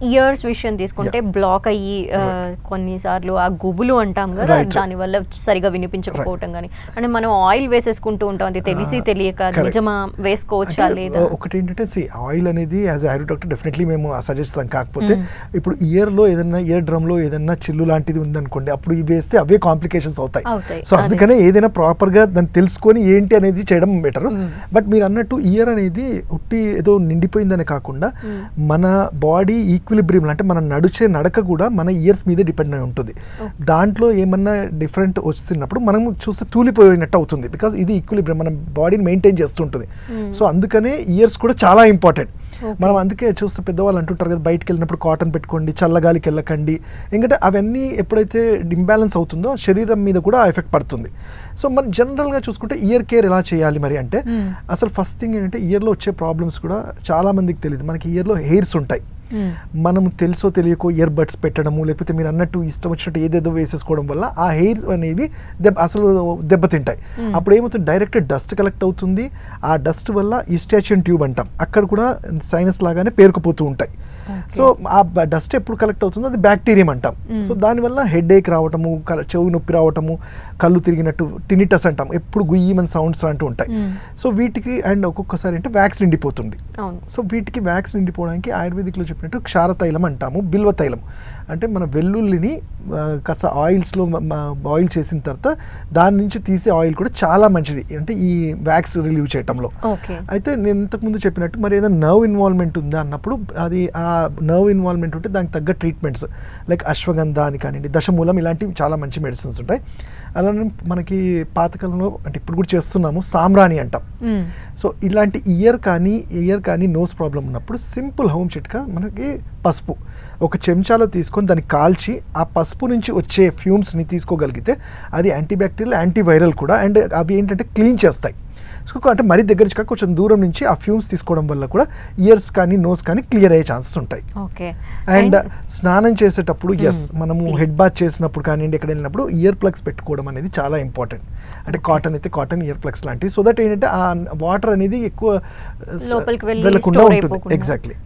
Years విషయం తీసుకుంటే black అయ్యి కొన్నిసార్లు ఆ గుబులు అంటాం కదా, దానివల్ల సరిగా వినిపించకపోవటం కానీ, అంటే మనం ఆయిల్ వేసేసుకుంటూ ఉంటాం, అది తెలిసి తెలియక నిజమా వేసుకోవచ్చా లేదా? ఒకటి ఏంటంటే ఆయిల్ అనేది యాజ్ ఆయుర్ డాక్టర్ డెఫినెట్లీ మేము సజెస్ట్ చేస్తాం. కాకపోతే ఇప్పుడు ఇయర్లో ఏదైనా ఇయర్ డ్రమ్లో ఏదైనా చిల్లు లాంటిది ఉందనుకోండి, అప్పుడు ఇవి వేస్తే అవే కాంప్లికేషన్స్ అవుతాయి. సో అందుకనే ఏదైనా ప్రాపర్గా దాన్ని తెలుసుకొని ఏంటి అనేది చేయడం బెటర్. బట్ మీరు అన్నట్టు ఇయర్ అనేది ఉట్టి ఏదో నిండిపోయిందనే కాకుండా మన బాడీ ఈక్విలిబ్రియం అంటే మనం నడిచే నడక కూడా మన ఇయర్స్ మీదే డిపెండ్ అయి ఉంటుంది. దాంట్లో ఏమన్నా డిఫరెంట్ వస్తున్నప్పుడు మనం చూస్తే తూలిపోయినట్టు అవుతుంది. బికాజ్ ఇది ఈక్విలిబ్రియం మన బాడీని మెయింటైన్ చేస్తుంటుంది. సో అందుకనే ఇయర్స్ కూడా చాలా ఇంపార్టెంట్. మనం అందుకే చూస్తే పెద్దవాళ్ళు అంటుంటారు కదా, బయటకు వెళ్ళినప్పుడు కాటన్ పెట్టుకోండి, చల్లగాలికి వెళ్ళకండి. ఎందుకంటే అవన్నీ ఎప్పుడైతే ఇంబ్యాలెన్స్ అవుతుందో శరీరం మీద కూడా ఎఫెక్ట్ పడుతుంది. సో మనం జనరల్గా చూసుకుంటే ఇయర్ కేర్ ఎలా చేయాలి మరి అంటే, అసలు ఫస్ట్ థింగ్ ఏంటంటే ఇయర్లో వచ్చే ప్రాబ్లమ్స్ కూడా చాలా మందికి తెలియదు. మనకి ఇయర్లో హెయిర్స్ ఉంటాయి, మనం తెలుసో తెలియకో ఇయర్ బడ్స్ పెట్టడము, లేకపోతే మీరు అన్నట్టు ఇష్టం వచ్చినట్టు ఏదేదో వేసేసుకోవడం వల్ల ఆ హెయిర్ అనేవి అసలు దెబ్బతింటాయి. అప్పుడు ఏమవుతుంది, డైరెక్ట్ డస్ట్ కలెక్ట్ అవుతుంది. ఆ డస్ట్ వల్ల ఈస్టాచియన్ ట్యూబ్ అంటాం, అక్కడ కూడా సైనస్ లాగానే పేరుకుపోతూ ఉంటాయి. సో ఆ డస్ట్ ఎప్పుడు కలెక్ట్ అవుతుందో అది బ్యాక్టీరియం అంటాం. సో దానివల్ల హెడ్ ఏక్ రావటము, చెవి నొప్పి రావటము, కళ్ళు తిరిగినట్టు టినిటస్ అంటాం, ఎప్పుడు గుయ్యమని సౌండ్స్ అంటూ ఉంటాయి. సో వీటికి అండ్ ఒక్కొక్కసారి అంటే వ్యాక్స్ నిండిపోతుంది. సో వీటికి వ్యాక్స్ నిండిపోవడానికి ఆయుర్వేదిక్లో చెప్పినట్టు క్షారతైలం అంటాము, బిల్వ తైలం అంటే మన వెల్లుల్లిని కాస్త ఆయిల్స్లో బాయిల్ చేసిన తర్వాత దాని నుంచి తీసే ఆయిల్ కూడా చాలా మంచిది, అంటే ఈ వ్యాక్స్ రిలీవ్ చేయటంలో. అయితే నేను ఇంతకుముందు చెప్పినట్టు మరి ఏదైనా నర్వ్ ఇన్వాల్వ్మెంట్ ఉందా అన్నప్పుడు, అది ఆ నర్వ్ ఇన్వాల్వ్మెంట్ ఉంటే దానికి తగ్గ ట్రీట్మెంట్స్ లైక్ అశ్వగంధ అని కానివ్వండి, దశమూలం, ఇలాంటివి చాలా మంచి మెడిసిన్స్ ఉంటాయి. అలానే మనకి పాతకాలంలో అంటే ఇప్పుడు కూడా చేస్తున్నాము, సామ్రాణి అంటాం. సో ఇలాంటి ఇయర్ కానీ నోస్ ప్రాబ్లం ఉన్నప్పుడు సింపుల్ హోమ్ చిట్కా మనకి పసుపు ఒక చెంచాలో తీసుకొని దాన్ని కాల్చి ఆ పసుపు నుంచి వచ్చే ఫ్యూమ్స్ని తీసుకోగలిగితే అది యాంటీబ్యాక్టీరియల్, యాంటీవైరల్ కూడా, అండ్ అవి ఏంటంటే క్లీన్ చేస్తాయి. సో అంటే మరీ దగ్గర నుంచి కొంచెం దూరం నుంచి ఆ ఫ్యూమ్స్ తీసుకోవడం వల్ల కూడా ఇయర్స్ కానీ నోస్ కానీ క్లియర్ అయ్యే ఛాన్సెస్ ఉంటాయి. అండ్ స్నానం చేసేటప్పుడు మనము హెడ్ బాత్ చేసినప్పుడు కానివ్వండి, ఎక్కడ వెళ్ళినప్పుడు ఇయర్ ప్లగ్స్ పెట్టుకోవడం అనేది చాలా ఇంపార్టెంట్. అంటే కాటన్ అయితే కాటన్ ఇయర్ ప్లగ్స్ లాంటివి, సో దట్ ఏంటంటే ఆ వాటర్ అనేది ఎక్కువ వెళ్ళకుండా ఉంటుంది. ఎగ్జాక్ట్లీ.